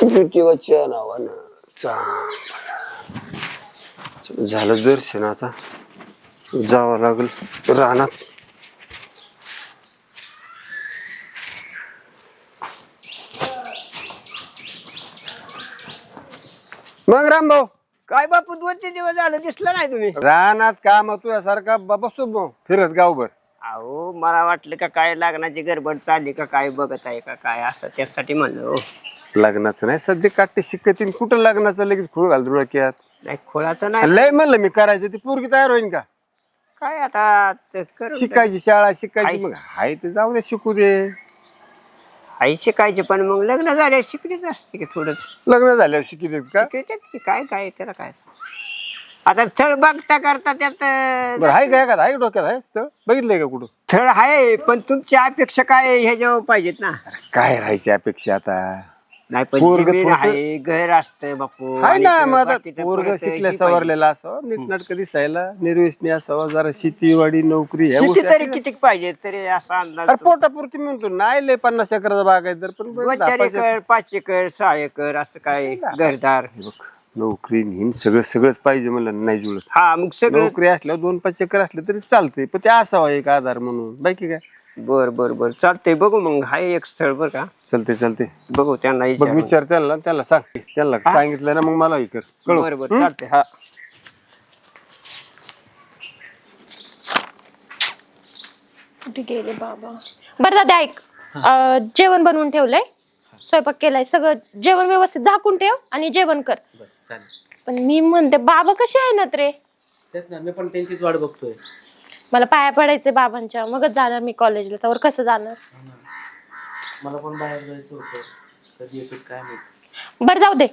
ज्योतिबाच्या नावानं झालं दर्शन. आता जावं लागल रानात. मग रामभाऊ काय बापू 2-3 दिवस झालं दिसलं नाही तुम्ही. रानात काम तुझ्यासारखा बसू भाऊ फिरत गावभर. अहो मला वाटलं का काय लग्नाची गडबड चालली का काय बघत आहे का काय असं त्यासाठी म्हणलं. हो लग्नाचं नाही सध्या काटे शिकतीन कुठं लग्नाचं लगेच खूळ घाल धुळक्यात. नाही खोळाचं नाही लय म्हणलं मी करायचं ती पोरगी तयार होईन का? काय आता ते करून शिकायची शाळा शिकायची मग हाय ते जाऊ दे शिकू दे. आई शिकायचे पण मग लग्न झाले शिकलीच असते की थोडंच. लग्न झाल्यावर शिकले का? शिकायच्यात की काय काय त्याला काय आता स्थळ बघता करता त्यात बरं हाय काय का हाय डोक्यात आहे स्थळ बघितलंय का कुठं? स्थळ आहे पण तुमची अपेक्षा काय ह्याच्यावर पाहिजेत ना. काय राहायची अपेक्षा आता? नाही पण पोरगं जमीन थोडंसं- आहे घर असतं बापू. हाय आणि ना ते मग आता बाकीचं पोरग परत शिकल्या ही सवरलेला असावं नीटनाटक दिसायला निर्व्यसनी असावं जरा शेतीवाडी नोकरी ह्या शेती गोष्टी तरी असल्या- किती पाहिजे तरी असा अंदाज. अरे पोटापुरती म्हणतो नाही लय 50 एकराचा बाग आहे तर पण बघ 4 10-5 एकर 5 एकर 6 एकर असं काय घरदार. हे बघ नोकरी हिन सगळंच पाहिजे म्हणलं नाही जुळत. हा मग सगळं नोकरी असल्यावर 2-5 एकर असले तरी चालते पण ते असावं एक आधार म्हणून बाकी काय. बर बर बर चालतंय बघू मग हाय एक स्थळ बर का. चालते बघू त्यांना बघ विचार त्याला सांग त्याला सांगितलं ना मग मला हे कर कळव. बर बर चालतंय. हा कुठे गेले बाबा? बरं दादा ऐक, जेवण बनवून ठेवलंय, स्वयंपाक केलाय, सगळं जेवण व्यवस्थित झाकून ठेव आणि जेवण कर. पण मी म्हणते बाबा कसे आहे ना रे? तेच ना मी पण त्यांचीच वाट बघतोय. मला पाया पडायचे बाबांच्या, मगच जाणार मी कॉलेजला. त्यावर कसं जाणार? मला पण बाहेर जायचं होतं, कधी येतात काय माहिती. बरं जाऊ दे,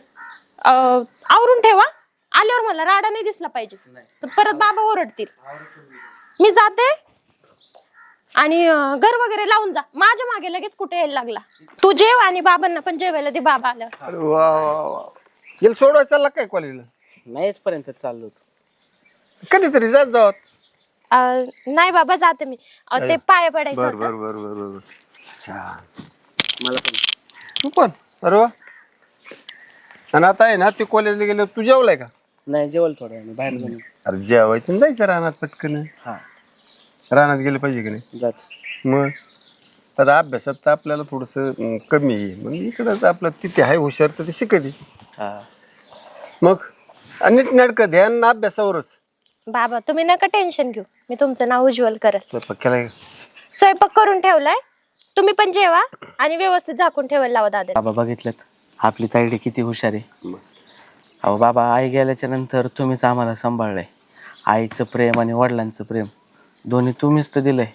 आवरून ठेवा. आल्यावर मला राडा नाही दिसला पाहिजे, तर परत बाबा ओरडतील. मी जाते आणि घर वगैरे लावून जा. माझ्या मागे लगेच कुठे यायला लागला. तू जेव आणि बाबांना पण जेवायला दे बाबा आल्यावर. वा गेल सोडवाय चालला काय कॉलेजला? नाही इथपर्यंत चाललो होतो. कधीतरी जात जावत. नाही बाबा जाते मी, ते पाया पडायचं बर होतं. बर बर बर बर छान. मला पण तू पण अरे वा. आणि आता आहे ना ते कॉलेजला गेलं तू जेवलाय का? नाही जेवल थोड्या वेळाने बाहेर जाऊन. अरे जेवायचं आणि जायचं रानात पटकन. हा रानात गेलं पाहिजे की नाही? जात मग आता अभ्यासात तर आपल्याला थोडस कमी आहे मग इकडं आपलं तिथे आहे हुशार तर ते शिकते. हा मग नीट नाटकं ध्यान अभ्यासावरच. बाबा तुम्ही नका टेन्शन घेऊ, मी तुमचं नाव उज्ज्वल करेल. स्वयंपाक केलाय? स्वयंपाक करून ठेवलाय, तुम्ही पण जेवा आणि व्यवस्थित झाकून ठेवायला लावा दादा. बाबा बघितलं आपली ताईडी किती हुशार आहे. अहो बाबा आई गेल्याच्या नंतर तुम्हीच आम्हाला सांभाळलंय. आईचं प्रेम आणि वडिलांचं प्रेम दोन्ही तुम्हीच तर दिलंय.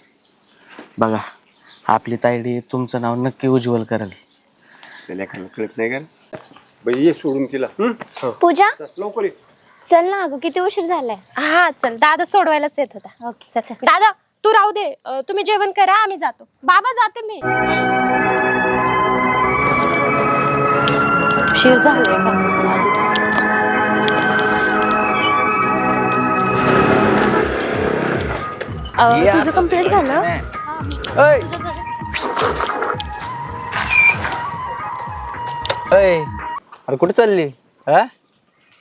बघा आपली ताईडी तुमचं नाव नक्की उज्ज्वल करेल. लेखाला कळत नाही का बाई? ये सोडून तिला. पूजा लवकर ये. चल ना अगं, किती उशीर झालाय. हा चल, दादा सोडवायलाच येत होता. ओके चल दादा तू राहू दे, तुम्ही जेवण करा, आम्ही जातो. बाबा जाते मी. उशीर झालाय का? तुझं कम्प्लीट झालं? अरे कुठे चालली? हा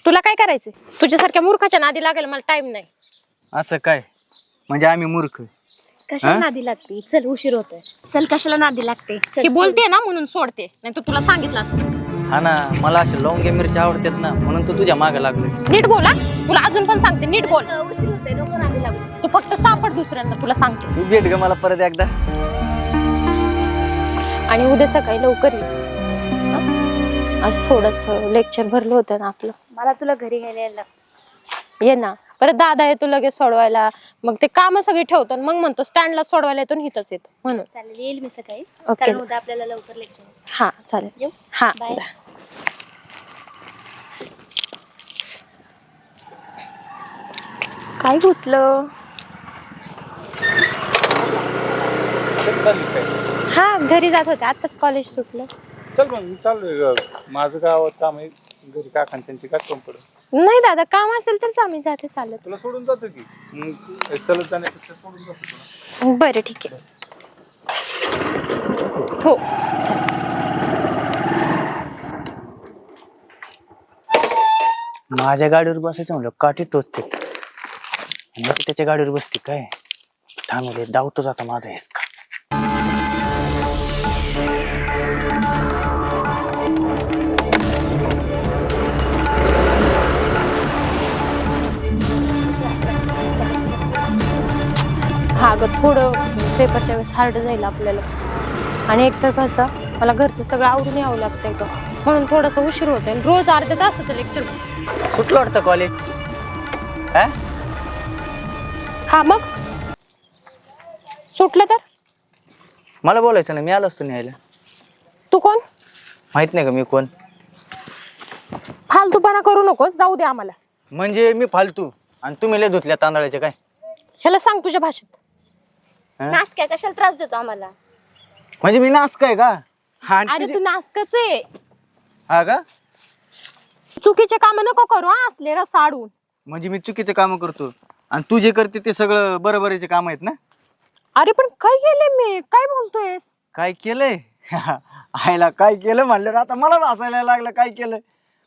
तुला काय करायचंय? तुझ्यासारख्या मूर्खाच्या नादी लागायला मला टाइम नाही. असं काय म्हणजे आम्ही मूर्ख? कशाला नादी लागते? चल उशीर होतोय. चल कशाला नादी लागते. ही बोलते ना म्हणून सोडते, नाही तर तुला सांगितलं असतं. हा ना, मला असे लवंगे मिरची आवडतात ना म्हणून तू तुझ्या मागे लागलोय. नीट बोला, तुला अजून पण सांगते नीट बोल. उशीर होतोय, नको नादी लागू. तू फक्त सापड दुसऱ्यांदा, तुला सांगते. तू भेट ग मला परत एकदा. आणि उद्या सकाळी लवकर ये. आज थोडस लेक्चर भरलं होतं ना आपलं. मला तुला घरी घ्यायला यायला. ये ना. परत दादा येतो लगेच सोडवायला, मग ते काम सगळी ठेवतो मग म्हणतो स्टँडला सोडवायला येतो हिथच येतो म्हणून. चालेल, येईल मी सकाळी. ओके. कारण उद्या आपल्याला लवकर लेक्चर. हा चालेल. येऊ? हा बाय. जा. काय गुतलं? हा घरी जात होते, आताच कॉलेज सुटलं. चल मग मी चाललोय. माझं गावात काम आहे, घरी काकांची काय काम पडत. नाही दादा, काम असेल तरच आम्ही जाते चालत. तुला सोडून जातो की मग चलत जाण्यापेक्षा सोडून जातो तुला. बरं ठीक आहे. हो माझ्या गाडीवर बसायचं म्हणलं काठी टोचते त्याच्या गाडीवर बसते काय थांबले धावतोच आता माझा हिसका. हा ग थोडं पेपरच्या वेळेस हार्ड जाईल आपल्याला. आणि एकतर कसं मला घरचं सगळं आवडून यावं लागतंय ग, म्हणून थोडंसं उशीर होतंय. रोज अर्ध्या तासाचं लेक्चर. सुटलं वाटतं कॉलेज. हा मग सुटलं तर मला बोलायचं ना, मी आलो असतो न्यायला. तू कोण? माहित नाही का मी कोण? फालतूपणा करू नकोस, जाऊ दे आम्हाला. म्हणजे मी फालतू आणि तुम्ही लय धुतल्या तांदळाचे काय? ह्याला सांग तुझ्या भाषेत. नास काय कशाला त्रास देतो आम्हाला? म्हणजे मी नास काय का? अरे तू नासकच आहे. हा का? चुकीचे काम नको करू हा, असले रस्ता अडवून. म्हणजे मी चुकीचे काम करतो आणि तू जे करते ते सगळं बरोबरीचे काम आहेत ना? अरे पण काय केलंय मी? काय बोलतोयस? काय केलंय? आईला काय केलं म्हणलं आता मला हसायला लागलं. काय केलं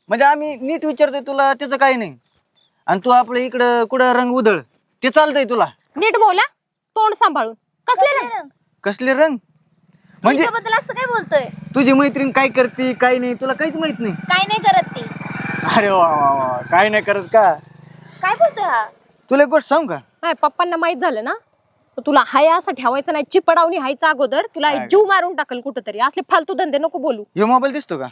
म्हणजे आम्ही नीट विचारतोय तुला, त्याचं काही नाही. आणि तू आपलं इकडं कुठं रंग उधळ ते चालतंय तुला? नीट बोला, तोंड सांभाळून. कसले रंग? कसले रंग म्हणजे? बद्दल असं काय बोलतोय? तुझी मैत्रीण काय करते काय नाही तुला काहीच माहित नाही? काय नाही करत ती. अरे वा वा वा, काय नाही करत का? काय बोलतोय हा? तुला एक गोष्ट सांग का? नाही पप्पांना माहित झालं ना, तर तुला हाय असं ठेवायचं नाही. चिपडावणी हायचा अगोदर तुला जीव मारून टाकल कुठंतरी. असले फालतू धंदे नको बोलू. ह्यो मोबाईल दिसतो का?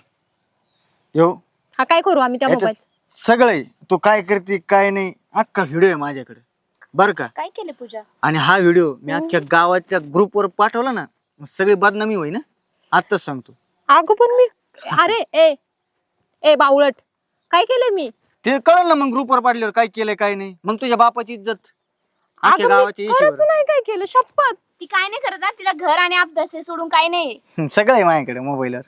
ह्यो हा काय करू आम्ही त्या मोबाईल? सगळं तू काय करते काय नाही अख्खा व्हिडिओ आहे माझ्याकडे बर का. काय केलं पूजा? आणि हा व्हिडिओ मी अख्ख्या गावाच्या ग्रुपवर पाठवला ना, मग सगळी बदनामी होई ना. आताच सांगतो. अगं पण मी अरे ए बावळट, काय केलंय मी? ते कळलं ना मग ग्रुपवर पाठल्यावर काय केलंय काय नाही. मग तुझ्या बापाची इज्जत अख्ख्या अगं गावाची मी खरंच नाही काय केलं, शपथ. ती काय नाही करत हा. तिला घर आणि अभ्यास हे सोडून काय नाही. सगळं आहे माझ्याकडे मोबाईलवर.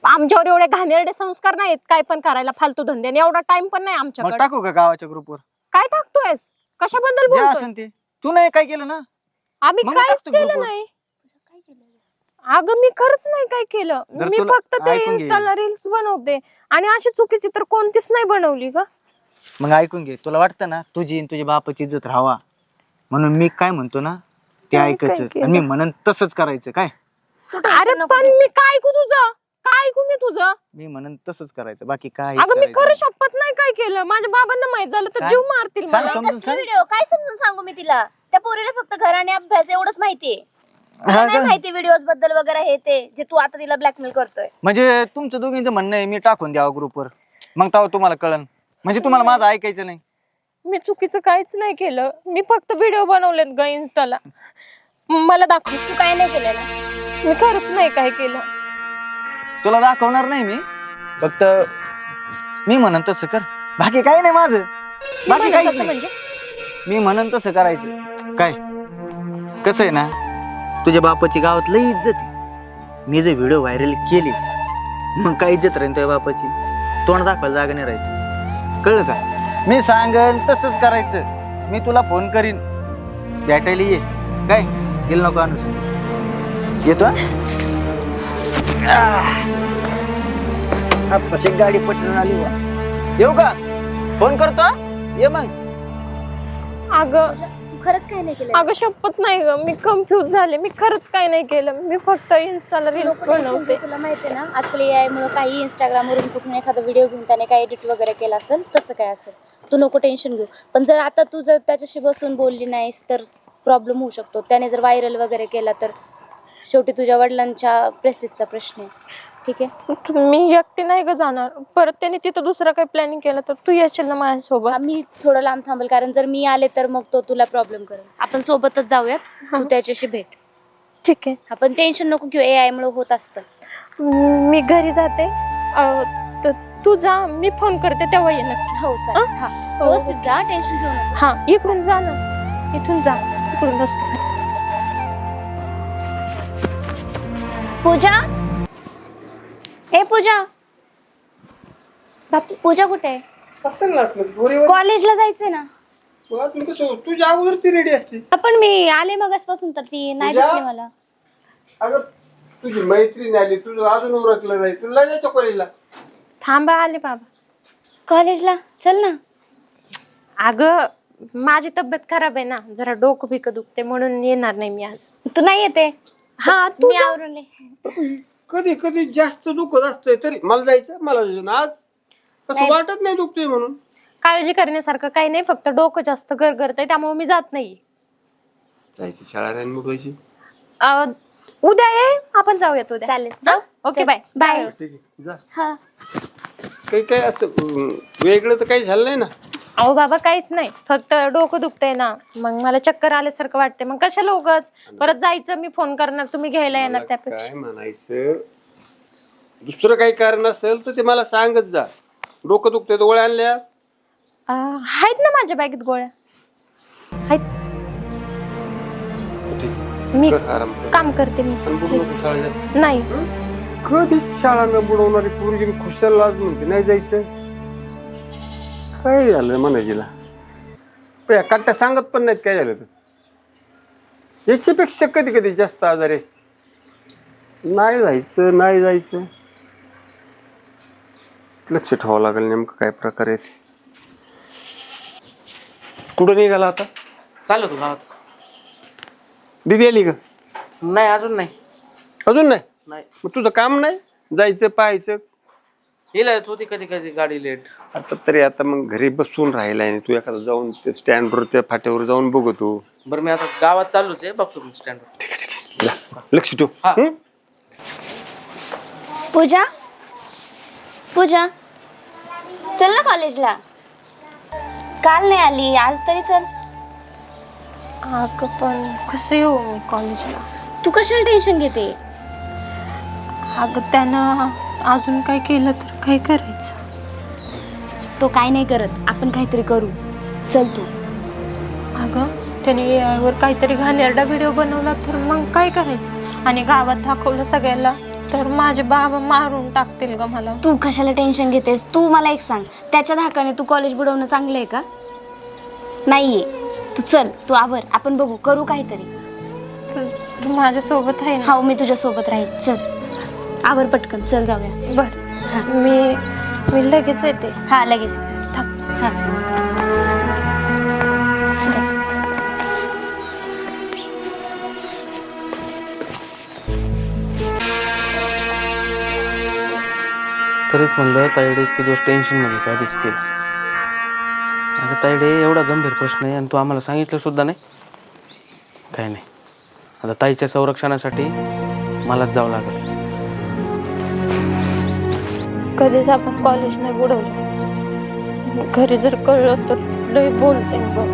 आमच्यावर एवढे घाणेरडे संस्कार नाहीत काय पण करायला फालतू धंद्याने. एवढा टाइम पण नाही मग आमच्याकडे. टाकू का गावाच्या ग्रुपवर? काय टाकतोयस? कशाबद्दल जे बोलतोयस? असेल ते. तू नाही काय केलं ना? आम्ही मग काहीच टाकतो केलं ग्रुपवर. नाही. अगं मी खरंच नाही काय केलं. जर मी तुला फक्त ते ऐकून घे. इन्स्टाला रील्स बनवते आणि अशी चुकीची तर कोणतीच नाही बनवली का? मग ऐकून घे. तुला वाटतं ना तुझी आणि तुझ्या बापाची इज्जत राहावा म्हणून मी काय म्हणतो ना ते काय ऐकायचं केलं? आणि मी म्हणन तसंच करायचं. काय अरे पण मी काय ऐकू तुझं? काय ऐकू मी तुझं? मी म्हणन तसंच करायचं, बाकी काय अगं मी खरं शपथ नाही काय केलं. माझ्या बाबांना माहित झालं तर सांग. जीव मारतील सांग, मला. समजून सांग. व्हिडिओ काय समजून सांगू मी तिला? त्या पोरीला फक्त घर आणि अभ्यास एवढंच माहितीये. हा तिला नाही का? माहिती व्हिडिओज बद्दल वगैरे हे ते जे तू आता तिला ब्लॅकमेल करतोय. म्हणजे तुमचं दोघींचं म्हणणं आहे मी टाकून द्यावं ग्रुपवर, मग तेव्हा तुम्हाला कळन. म्हणजे तुम्हाला माझं ऐकायचं नाही. मी चुकीचं काहीच नाही केलं. मी फक्त व्हिडिओ बनवलेत ग इन्स्टाला. मला दाखव. तू काय नाही केलं ना? मी खरंच नाही काय केलं. तुला दाखवणार नाही मी, फक्त मी म्हणन तसं कर. बाकी काही नाही माझं, बाकी काहीच नाही. म्हणजे मी म्हणन तसं करायचं. काय कसं आहे ना, तुझ्या बापाची गावात लई इज्जत आहे. मी जे व्हिडिओ व्हायरल केली मग काय इज्जत राहील तुझ्या बापाची? तोंड दाखवायला जागा नाही राहायचं. कळलं का? मी सांगन तसंच करायचं. मी तुला फोन करीन, भेटायला ये. काय गेलं नको आणू सांग. येतो तशी गाडी पटवून आली. येऊ का? फोन करतो. ये मग. अगं तू खरंच काय नाही केलं? अगं शपथ नाही ग, मी कन्फ्युज झाले. मी खरंच काय नाही केलं. मी फक्त इन्स्टाला रील्स बनवते. तुला माहितीये ना आजकाल AI मुळे काही Instagram वरून कुठून एखादा व्हिडिओ घेऊन त्याने काही एडिट वगैरे केला असेल तसं काय असेल. तू नको टेन्शन घेऊ. पण जर आता तू जर त्याच्याशी बसून बोलली नाहीस तर प्रॉब्लेम होऊ शकतो. त्याने जर व्हायरल वगैरे केला तर शेवटी तुझ्या वडिलांच्या प्रेस्टिजचा प्रश्न आहे. ठीक आहे, मी एकटी नाही ग जाणार. परत त्याने तिथं दुसरं काही प्लॅनिंग केलं तर तू येशील ना माझ्यासोबत? मी थोडं लांब थांबेल कारण जर मी आले तर मग तो तुला प्रॉब्लेम करेल. आपण सोबतच जाऊयात. तू त्याच्याशी भेट. ठीक आहे. आपण टेन्शन नको घेऊ. AI मुळे होत असतं. मी घरी जाते. तर तू जा, मी फोन करते तेव्हा ये नक्की. हो चालेल. हा व्यवस्थित जा, टेन्शन घेऊ नको. हा इकडून जा ना, इथून जा, इकडून रस्ते. पूजा, ए पूजा. बापू पूजा कुठे आहे? असेल ना आपलं कॉलेजला जायचंय ना. कसं तुझ्या अगोदर ती रेडी असते. पण मी आले मगासपासून तर ती नाही पूजा? दिसली मला. अगं तुझी मैत्रीण आली, तुझं अजून उरकलं नाही, तुला जायचं कॉलेजला. थांबा आले बाबा. कॉलेजला चल ना. अगं माझी तब्येत खराब आहे ना, जरा डोकं बिकं दुखते म्हणून येणार नाही मी आज. तू नाही येते? हा तू मी जा. आवरले. कधी कधी जास्त दुखत असतंय तरी मला जायचं आज कसं वाटत नाही दुखतोय म्हणून. काळजी करण्यासारखं काही नाही, फक्त डोकं जास्त गरगरतंय त्यामुळे मी जात नाही. जायचं शाळा नाही मुडवायची. उद्या ये, आपण जाऊयात उद्या. चालेल. हा? Okay bye bye. ठीक आहे जा. हा. काही काय असं वेगळं तर काही झालं नाही ना. अहो बाबा काहीच नाही, फक्त डोकं दुखतंय ना, मग मला चक्कर आल्यासारखं वाटते. मग कशाला उगाच परत जायचं, मी फोन करणार, तुम्ही घ्यायला येणार त्यापेक्षा. काय म्हणायचं दुसरं काही कारण असेल तर ते मला सांगत जा. डोकं दुखतंय तर गोळ्या आणल्या आहेत ना माझ्या बॅगेत गोळ्या आहेत. मी कर आराम कर. काम करते मी. आणि बुडू नको शाळा जास्त. नाही कधीच शाळा न बुडवणारी पोरगी खुशाल आज म्हणते नाही जायचं. काय झालं म्हणायला काट्या सांगत पण नाहीत काय झालं तर. याच्यापेक्षा कधी कधी जास्त आजारी असते. नाही जायचं लक्ष ठेवावं लागेल नेमकं काय प्रकार आहे. कुठं निघाला आता? चालू तू गावात? दिदी आली का? नाही अजून नाही. अजून नाही? नाही मग तुझं काम नाही जायचं पाहायचं? हिला होती कधी कधी गाडी लेट. आता मग घरी बसून राहिलाय तू एखादा जाऊन ते स्टँडवर त्या फाट्यावर जाऊन बघतो. बरं मी आता गावात चालूच आहे, बघतो मी स्टँडवर. लक्ष ठेव. हा. पूजा चल ना कॉलेजला. काल नाही आली, आज तरी चल. अगं पण कसं येऊ मी कॉलेजला? तू कशाला टेन्शन घेते? अगं त्यानं अजून काय केलं तर काय करायचं? तो काय नाही करत, आपण काहीतरी करू. चल तू. अगं त्याने AI वर काहीतरी घाणेरडा व्हिडिओ बनवला तर मग काय करायचं? आणि गावात दाखवलं सगळ्याला तर माझे बाबा मारून टाकतील ग मला. तू कशाला टेन्शन घेतेस? तू मला एक सांग, त्याच्या धाकाने तू कॉलेज बुडवणं चांगलं आहे का? नाहीये. तू चल, तू आवर, आपण बघू, करू काहीतरी. तू माझ्यासोबत आहे ना? हा, मी तुझ्या सोबत राहील. चल आवर पटकन, चल जाऊया. बर मी लगेच येते. हा लगेच. थांब. हा. चल. तरीच म्हणलं तायडे इतके दिवस टेन्शनमध्ये काय दिसतील. अगं तायडे एवढा गंभीर प्रश्न आहे आणि तू आम्हाला सांगितलं सुद्धा नाही. काय नाही, आता ताईच्या संरक्षणासाठी मलाच जावं लागेल. कधीच आपण कॉलेज नाही बुडवलं. घरी जर कळलं तर लय बोलते बघ.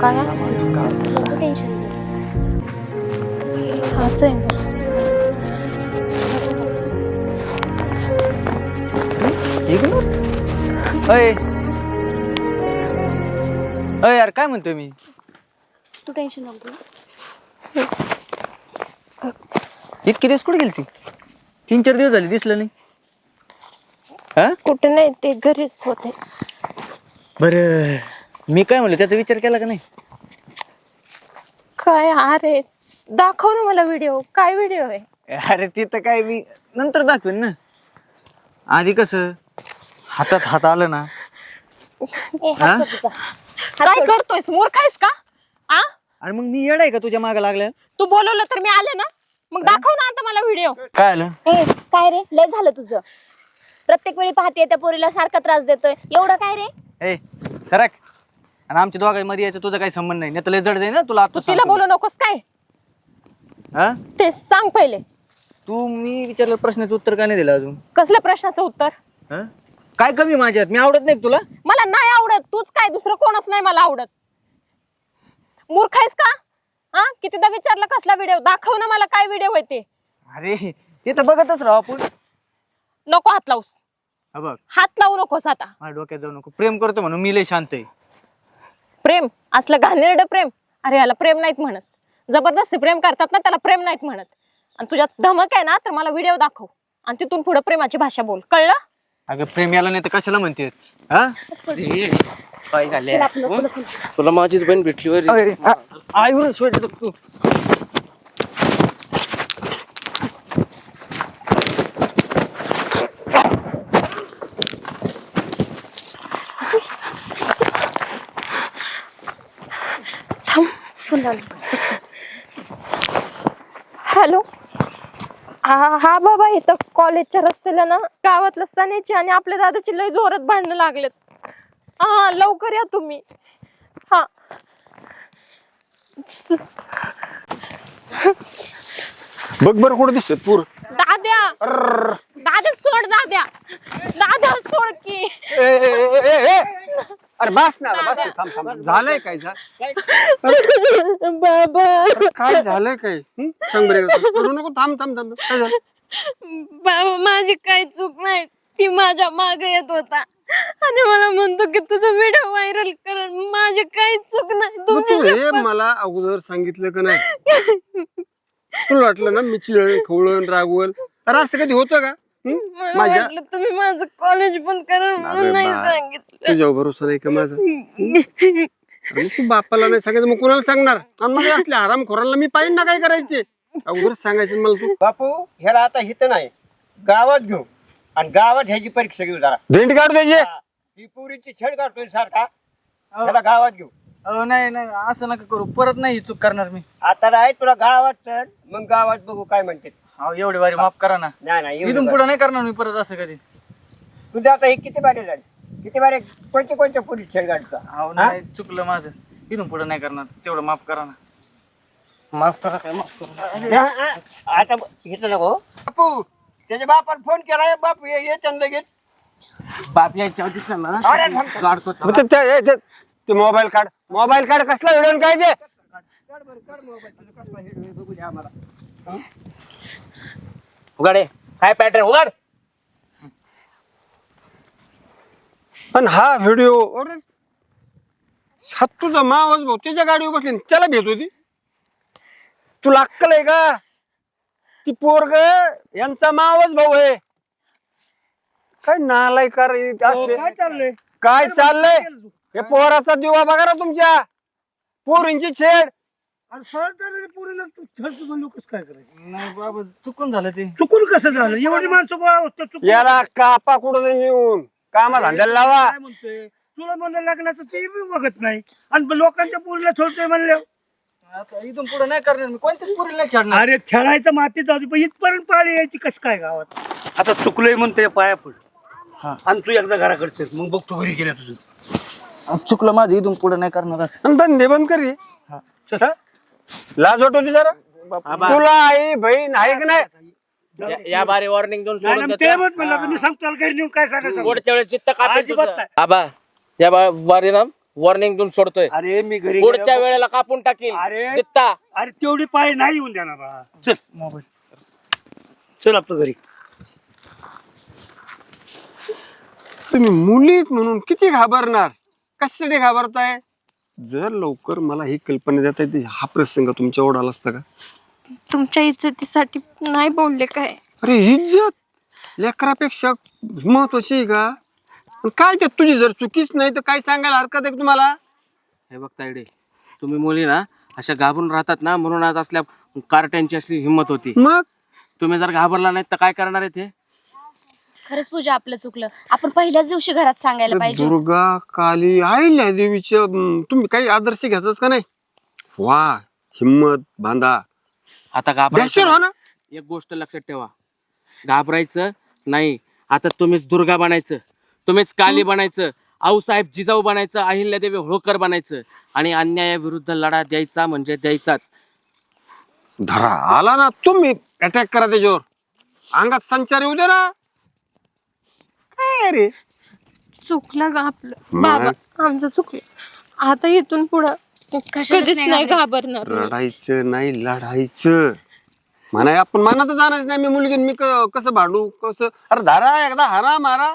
काय असेल नको टेन्शन. हाच आहे ना. अय यार काय म्हणतोय मी? तू टेन्शन नको. इतके दिवस कुठे गेली ती? 3-4 दिवस झाले दिसलं नाही. हा कुठे नाही, ते घरीच होते. बर मी काय म्हणलो त्याचा विचार केला का नाही? काय अरे दाखव ना मला व्हिडिओ. काय व्हिडिओ आहे? अरे ते तर काय मी नंतर दाखवेन ना. आधी कसं हातात हात आलं ना. हात सोड तुझा. काय करतोयस? मूर्ख आहेस का? आ अरे मग मी येडाय का तुझ्या मागे लागल्या? तू बोलवलं तर मी आले ना. मग दाखव ना आता मला व्हिडिओ. काय आलं? काय रे, लय झालं तुझं. प्रत्येक वेळी पाहते त्या पोरीला सारखा त्रास देतोय. एवढं काय रे? ए सरक. आणि आमच्या दोघांमध्ये यायचं तुझा काही संबंध नाही. नाही तर लय जड जाईल ना तुला. तू तिला बोलू नकोस काय? हा ते सांग पहिले. तू मी विचारलं प्रश्नाचं उत्तर का नाही दिलं अजून? कसल्या प्रश्नाचं उत्तर? हा? काय कमी माझ्यात? मी आवडत नाही का तुला? मला नाही आवडत. तूच काय, दुसरं कोणच नाही मला आवडत. मूर्ख आहेस का? हा, कितीदा विचारलं कसला व्हिडिओ? दाखव ना मला काय व्हिडिओ आहे ते. अरे ते तर बघतच राहू आपण. नको हात लावूस. हा बघ, हात लावू नकोस आता. माझ्या डोक्यात जाऊ नको. प्रेम करतो म्हणून मी लय शांत आहे. प्रेम असलं घाणेरडं प्रेम? अरे याला प्रेम नाहीत म्हणत. जबरदस्ती प्रेम करतात ना, त्याला प्रेम नाहीत म्हणत. आणि तुझ्यात धमक आहे ना, तर मला व्हिडिओ दाखव आणि तिथून पुढे प्रेमाची भाषा बोल. कळलं? अगं प्रेम याला नाही तर कशाला म्हणते? हा काय झालं? तुला माझीच बहीण भेटली वय. आईवरून सोडलं तू. हॅलो. हा बाबा, इथं कॉलेजच्या रस्त्याला ना गावातलं सनेची आणि आपल्या दादाची लय जोरात भांडणं लागलेत. हा, लवकर या तुम्ही. हा. बघ बरं कुठं दिसतोय पूर. दाद्या, दादा सोड, दाद्या, दादा सोड की. ए, ए, ए, ए, ए. अरे बस ना, बस ना, थांब थांब. झालंय काय बाबा, काय झालंय काय? सांग बरं. करू नको. थांब थांब थांब. काय झालं? बाबा माझी काही चूक नाही. ती माझ्या मागे येत होता आणि मला म्हणतो की तुझा व्हिडिओ व्हायरल कर. माझी काही चूक नाही. मग तू हे मला अगोदर सांगितलं का नाही? तुला वाटलं ना मी चिळ खवळण रागवल? अरे असं कधी होतं का? मला माझ्या वाटलं तुम्ही माझं कॉलेज पण करा म्हणून नाही सांगितलं. तुझ्यावर भरोसा नाही का माझा? आणि तू बापाला नाही सांगायचं मग कोणाला सांगणार? आणि मग असल्या हरामखोरांना मी पाहिजे ना काय करायचे? अगोदर सांगायचं मला तू. बापू ह्याला आता हित नाही, गावात घेऊ आणि गावात ह्याची परीक्षा घेऊ जरा. भेंडी काढू द्यायचे. ही पुरीची छेड काढतोय सारखा, ह्याला गावात घेऊ. नाही नाही, असं नका करू, परत नाही ही चूक करणार मी. आता नाही तुला गावात चल, मग गावात बघू काय म्हणते. अहो एवढी वारी माफ करा ना. नाही इथून पुढे नाही करणार मी परत असं कधी. तुझं आता हे किती बारे झाले, किती बारे कोणत्या पुरी छेड काढता? अहो नाही, चुकलं माझं. इथून पुढे नाही करणार, तेवढं माफ करा ना. माफ करा काय माफ करा. आता घेतलं नको बापू. त्याच्या बापाला फोन केला, बापू येते लगेच. बाप यायच्या आधीच ना अरे थांब. काढतो. मग ते मोबाईल काढ. मोबाईल काढ. कसला व्हिडिओ काय ते? उघाडे काय पॅटर्न उघाड. पण हा व्हिडिओ, अरे हा तुझा मावस भाऊ त्याच्या गाडीवर बसली त्याला भेट होती. तुला अक्कल आहे का? ती पोरग यांचा मावस भाऊ आहे. काय नालायकार असते. काय चाललंय? हे पोराचा दिवा बघा ना तुमच्या. पोरींची छेड. नाही बाबा, चुकून झालं ते. चुकून कसं झालं? एवढी माणसं गोळा होतात, चुकून याला कापा कुठं नेऊन कामा धंद्याला लावा. काय म्हणतोय? तुला म्हणलं लग्नाचं ते बी बघत नाही आणि लोकांच्या पोरीला सोडतोय म्हणलं. आता इथून पुढे नाही करणार मी, कोणत्याच पुरीला नाही छाडणार. अरे खेळायचं मातीत जाऊ दे, पण इथपर्यंत पाळी यायची कस काय गावात? आता चुकलंय म्हणतोय पाया पड. आणि तू एकदा घराकडे चल, मग बघतो घरी गेल्या तुझं. चुकलं माझं, इथून पुढे नाही करणार असं. आणि धंदे बंद कर हे. हा? लाज वाटवती जरा. तुला आई बहीण आहे की नाही? या बारी वॉर्निंग देऊन नाही सोडून ना, ते मत म्हणलं, मी सांगतो त्याला घरी नेऊन काय सांगायचं. पुढच्या वेळेस चित्त अजिबात नाही. आबा या बारीनं वॉर्निंग देऊन सोडतोय. अरे मी घरी पुढच्या गेल्यावर- वेळेला कापून टाकील अरे चित्ता. अरे तेवढी पाळी नाही येऊन देणार बाळा. चल मोबाईल, चल आपलं घरी. तुम्ही मुलीत म्हणून किती घाबरणार? कशासाठी घाबरताय? जर लवकर मला ही कल्पना देता येते, हा प्रसंग तुमच्या ओढ आला असता का? तुमच्या इज्जतीसाठी नाही बोलले काय. अरे इज्जत लेकरापेक्षा महत्वाची आहे का? पण काय ते तुझी जर चुकीच नाही तर काय सांगायला हरकत आहे का तुम्हाला? हे बघ तायडे, तुम्ही मुली ना अशा घाबरून राहतात ना, म्हणून आज असल्या कार्ट्यांची असली हिंमत होती. मग तुम्ही जर घाबरला नाही तर काय करणार आहे ते? खरंच पूजा आपलं चुकलं. आपण पहिल्याच दिवशी घरात सांगायला पाहिजे. दुर्गा काली आईल्या देवीच्या तुम्ही काही आदर्श घेताच का नाही? वा हिम्मत बांधा. आता दहशत हो ना. एक गोष्ट लक्षात ठेवा, घाबरायचं नाही. आता तुम्हीच दुर्गा बनायचं, तुम्हीच काली बनायचं, आऊसाहेब जिजाऊ बनायचं, अहिल्यादेवी होळकर बनायचं आणि अन्यायाविरुद्ध लढा द्यायचा म्हणजे द्यायचाच. धरा आला ना तुम्ही अटॅक करा त्याच्यावर. अंगात संचार येऊ दे ना. काय रे चुकलं ग आपलं बाबा, आमचं चुकलं. आता इथून पुढं कधीच नाही घाबरणार. रडायचं नाही लढायचं. म्हणा आपण मनातच आणायचं नाही. मी मुलगी मी कसं भांडू कसं. अरे धारा एकदा हारा मारा.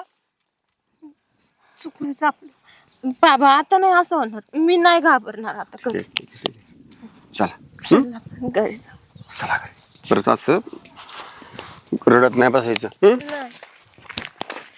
चुकलंच आपलं बाबा. आता नाही असं होणार. मी नाही घाबरणार आता कधी. चला चल आपण घरी जाऊ. चला परत असं रडत नाही बसायचं. नाही.